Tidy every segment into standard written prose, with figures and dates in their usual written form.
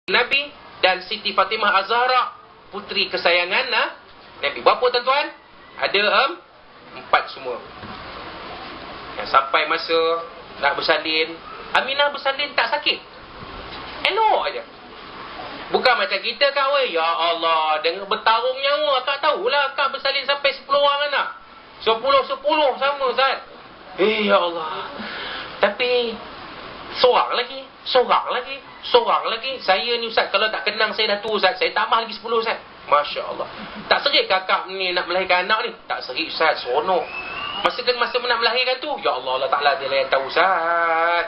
Nabi dan Siti Fatimah Az-Zahra, puteri kesayangan Nabi. Berapa tuan-tuan? Ada 4 semua. Sampai masa nak bersalin, Aminah bersalin tak sakit. Elok aja. Bukan macam kita kak weh, ya Allah, dengan bertarung nyawa, akak tahulah akak bersalin sampai 10 orang anak. 10 sama Ustaz. Ya Allah. Tapi seorang lagi. Saya ni Ustaz, kalau tak kenang saya dah tu Ustaz, saya tambah lagi 10 Ustaz. Masya Allah. Tak serik kakak ni nak melahirkan anak ni? Tak serik Ustaz, seronok. Masa nak melahirkan tu, ya Allah, Allah Ta'ala dia lah yang tahu Ustaz.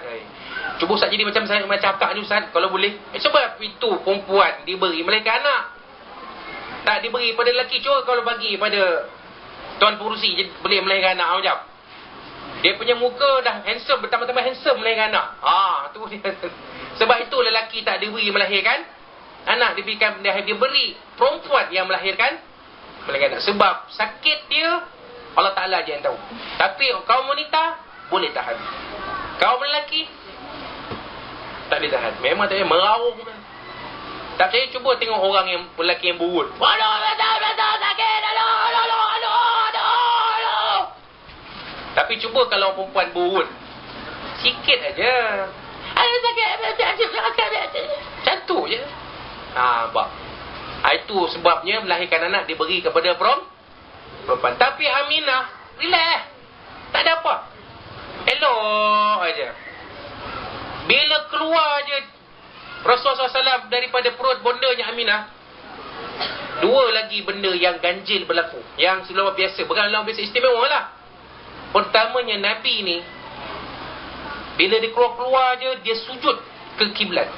Cuba Ustaz jadi macam saya, macam akak ni Ustaz, kalau boleh. Sebab itu perempuan diberi melahirkan anak, tak diberi pada lelaki. Cuba kalau bagi pada Tuan Pengurusi boleh melahirkan anak macam dia punya muka dah handsome, bertambah-tambah handsome melahirkan anak. Tu dia. Sebab itu lelaki tak diberi melahirkan anak, dia beri perempuan yang melahirkan anak. Sebab sakit dia Allah Ta'ala je yang tahu. Tapi kaum wanita boleh tahan. Kaum lelaki tak boleh tahan. Memang tak boleh meraung. Tak percaya, cuba tengok orang yang lelaki yang burut. Aduh, sakit. Aduh. Tapi cuba kalau perempuan burut, sikit aja. Aduh, sakit. Macam tu je. Nampak? Itu sebabnya melahirkan anak diberi kepada perempuan. Tapi Aminah relax, tak ada apa, elok aja. Bila keluar je Rasulullah SAW daripada perut bondanya Aminah, 2 lagi benda yang ganjil berlaku, yang luar biasa. Bukan luar biasa, istimewa lah. Pertamanya Nabi ni, bila dia keluar je, dia sujud ke kiblat.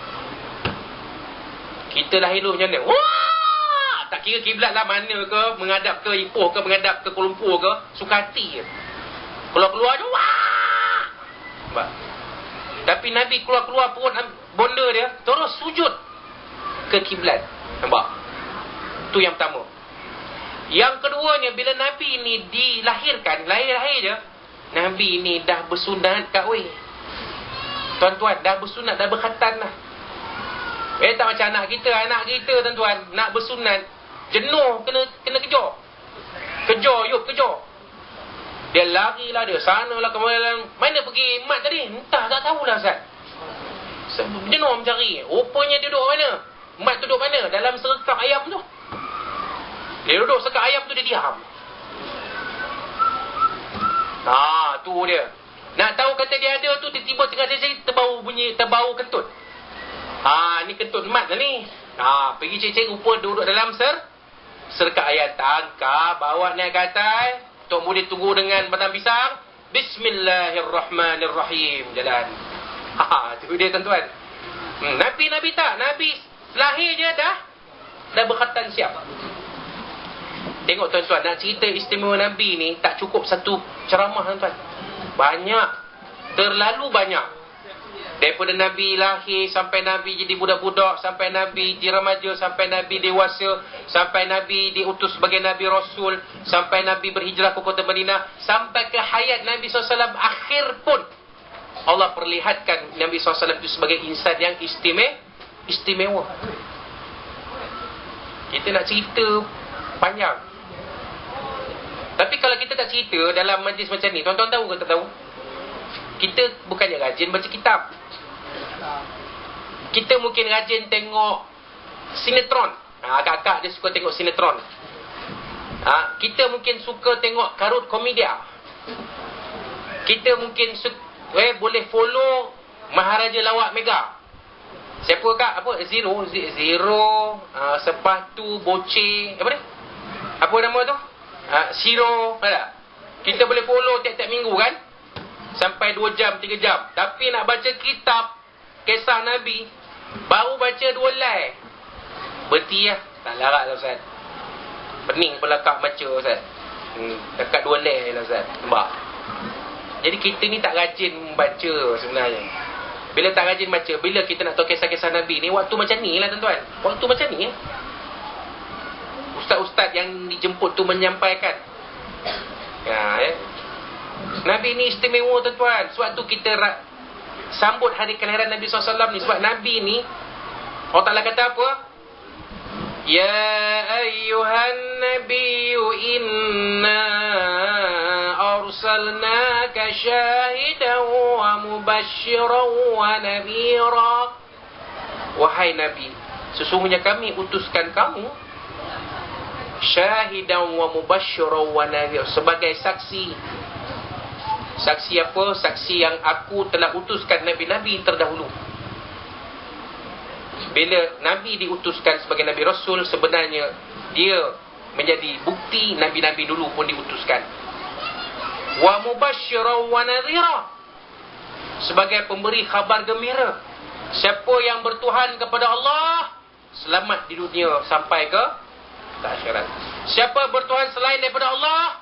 Kita lahir dulu macam mana? Wah! Tak kira kiblat lah mana ke, menghadap ke Ipoh ke, menghadap ke Kuala Lumpur ke, Sukati je. Kalau keluar je, wah! Nampak? Tapi Nabi keluar perut bonda dia, terus sujud ke kiblat. Nampak? Tu yang pertama. Yang keduanya, bila Nabi ni dilahirkan, lahir je, Nabi ni dah bersunat kat weh. Tuan-tuan, dah bersunat, dah berkhatan lah. Tak macam anak kita tuan-tuan, nak bersunat, jenuh, kena kejar. Kejar. Dia larilah, dia sanalah, kemana. Mana pergi mat tadi? Entah, tak tahulah Ustaz. Jenuh mencari. Rupanya dia duduk mana? Mat tu duduk mana? Dalam serkak ayam tu. Dia duduk serkak ayam tu, dia diam. Tu dia. Nak tahu kata dia ada tu, tiba-tiba tengah jadi terbau kentut. Ni kentut mat lah ni. Pergi cek-cek, rupa duduk dalam serkak ayam. Tangkap, bawa naik ke atas. Tok Muhyiddin tunggu dengan batang pisang. Bismillahirrahmanirrahim. Jalan. Tu dia tuan-tuan. Nabi tak. Nabi lahir je dah berkhatan siap. Tengok tuan-tuan, nak cerita istimewa Nabi ni tak cukup satu ceramah tuan-tuan. Banyak. Terlalu banyak. Daripada Nabi lahir, sampai Nabi jadi budak-budak, sampai Nabi diremaja, sampai Nabi dewasa, sampai Nabi diutus sebagai Nabi Rasul, sampai Nabi berhijrah ke kota Madinah, sampai ke hayat Nabi SAW akhir pun, Allah perlihatkan Nabi SAW itu sebagai insan yang istimewa. Kita nak cerita panjang. Tapi kalau kita tak cerita dalam majlis macam ni, tuan-tuan tahu ke tak tahu? Kita bukannya rajin baca kitab. Kita mungkin rajin tengok sinetron. Akak-akak dia suka tengok sinetron. Kita mungkin suka tengok karut komedia. Kita mungkin boleh follow Maharaja Lawak Mega. Siapa kak? Zero, sepatu boceh, apa ni? Apa nama tu? Siro. Kita boleh follow tiap-tiap minggu kan? Sampai 2 jam, 3 jam. Tapi nak baca kitab kisah Nabi, baru baca 2 line. Berhenti lah. Tak larat lah Ustaz. Pening pelakak baca Ustaz. Dekat 2 line lah Ustaz. Nampak? Jadi kita ni tak rajin baca sebenarnya. Bila tak rajin baca, bila kita nak tahu kisah-kisah Nabi ni, waktu macam ni lah tuan-tuan. Waktu macam ni. Ustaz-ustaz yang dijemput tu menyampaikan. Nabi ni istimewa tuan-tuan. Sebab tu kita sambut hari kelahiran Nabi SAW ni. Sebab Nabi ni Allah Ta'ala kata apa? Ya ayyuhan nabiyyu inna arsalnaka syahidan wa mubasysyiran wa nadhira. Wahai Nabi, sesungguhnya kami utuskan kamu syahidan wa mubasysyiran wa nadhira, sebagai saksi. Saksi apa? Saksi yang aku telah utuskan nabi-nabi terdahulu. Bila Nabi diutuskan sebagai Nabi Rasul, sebenarnya dia menjadi bukti Nabi-Nabi dulu pun diutuskan. Wa mubasysyiran wa nadhira, sebagai pemberi khabar gembira. Siapa yang bertuhan kepada Allah, selamat di dunia sampai ke akhirat. Siapa bertuhan selain daripada Allah,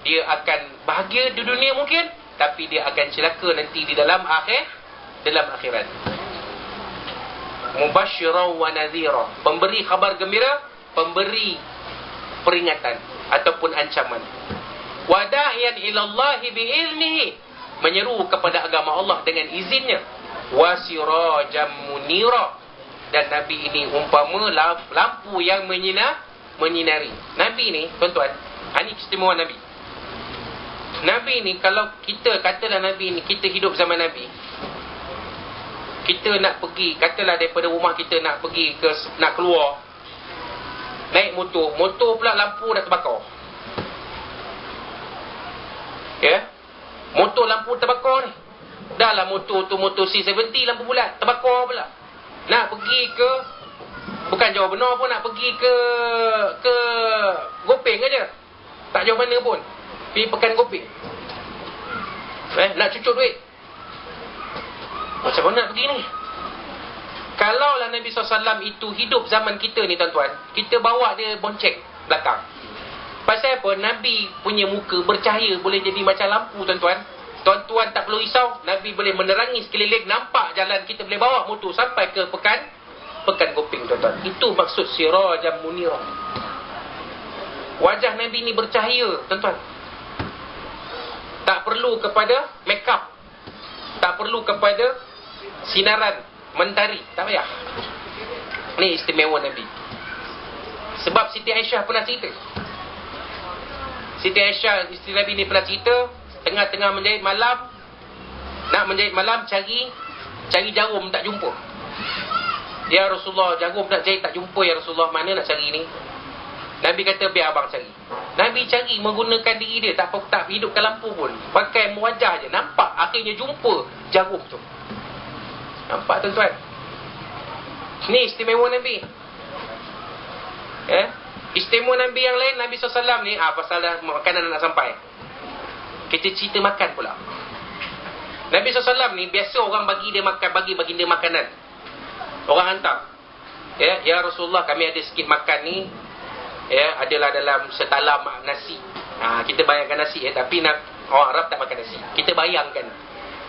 dia akan bahagia di dunia mungkin, tapi dia akan celaka nanti di dalam akhirat. Mubasysyiran wa nadhira, pemberi khabar gembira, pemberi peringatan ataupun ancaman. Wa da'iyan ila Allah bi'ilmihi, menyeru kepada agama Allah dengan izinnya. Wa sirajan munira, dan Nabi ini umpama lampu yang menyinari. Nabi ni, tuan-tuan, ini keistimewaan Nabi. Nabi ni, kalau kita katalah Nabi ni, kita hidup zaman Nabi, kita nak pergi, katalah daripada rumah kita nak pergi nak keluar, naik motor pula lampu dah terbakar. Ya, motor lampu terbakar ni. Dah lah motor tu motor C70 lampu bulat terbakar pula. Nak pergi ke, bukan jauh benar pun, nak pergi ke Gopeng aja, tak jauh mana pun, pergi Pekan Gopeng, nak cucuk duit. Macam mana nak pergi ni? Kalaulah Nabi SAW itu hidup zaman kita ni, tuan-tuan, kita bawa dia bonceng belakang. Pasal apa? Nabi punya muka bercahaya, boleh jadi macam lampu, tuan-tuan. Tuan-tuan tak perlu risau, Nabi boleh menerangi sekeliling, nampak jalan, kita boleh bawa motor sampai ke Pekan Gopeng, tuan-tuan. Itu maksud sirajan munira. Wajah Nabi ni bercahaya, tuan-tuan. Tak perlu kepada make up, tak perlu kepada sinaran mentari, tak payah. Ni istimewa Nabi. Sebab Siti Aisyah pernah cerita. Siti Aisyah, isteri Nabi ni, pernah cerita, tengah-tengah menjahit malam, nak menjahit malam, cari jarum, tak jumpa. Ya Rasulullah, jarum nak jahit tak jumpa ya Rasulullah, mana nak cari ni? Nabi kata, biar abang cari. Nabi cari menggunakan diri dia, tak hidupkan lampu pun, pakai wajah je, nampak, akhirnya jumpa jarum tu. Nampak, tuan-tuan? Ni istimewa Nabi. Istimewa Nabi yang lain, Nabi SAW ni, pasal dah makanan nak sampai, kita cerita makan pula. Nabi SAW ni, biasa orang bagi dia makan, bagi dia makanan. Orang hantar. Ya Rasulullah, kami ada sikit makan ni, adalah dalam setalam nasi. Kita bayangkan nasi, tapi orang Arab tak makan nasi. Kita bayangkan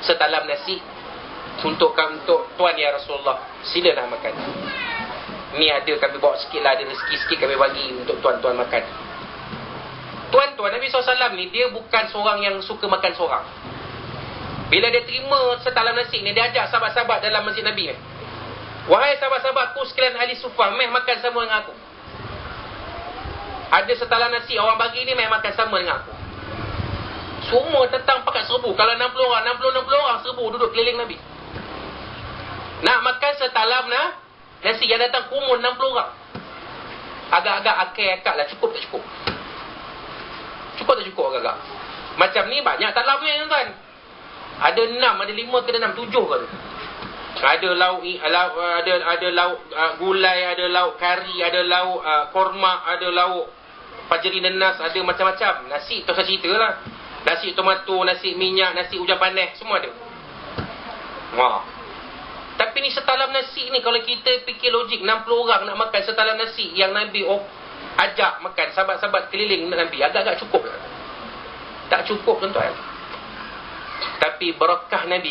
setalam nasi untuk tuan ya Rasulullah, silalah makan. Ni ada, kami bawa sikit lah, ada rezeki sikit kami bagi untuk tuan-tuan makan. Tuan-tuan, Nabi SAW ni, dia bukan seorang yang suka makan seorang. Bila dia terima setalam nasi ni, dia ajak sahabat-sahabat dalam masjid Nabi ni. Wahai sahabat-sahabatku sekalian ahli sufah, meh makan sama dengan aku. Ada setalam nasi, orang bagi ni, meh makan sama dengan aku. Semua tetang pakat serbu. Kalau 60 orang serbu duduk keliling Nabi. Nak makan setalam nasi, yang datang kumun 60 orang. Agak-agak akal lah, cukup tak cukup? Cukup tak cukup agak-agak? Macam ni banyak talamnya, tuan. Ada 6, ada 5 ke 6, 7 ke tu. Ada lauk, ada lauk gulai, ada lauk kari, ada lauk korma, ada lauk fajri nanas, ada macam-macam. Nasi tu saya cerita lah. Nasi tomato, nasi minyak, nasi hujan panas, semua ada. Tapi ni setalam nasi ni, kalau kita fikir logik, 60 orang nak makan setalam nasi yang Nabi ajak makan, sahabat-sahabat keliling Nabi, agak-agak cukup tak? Tak cukup, tuan-tuan. Tapi barakah Nabi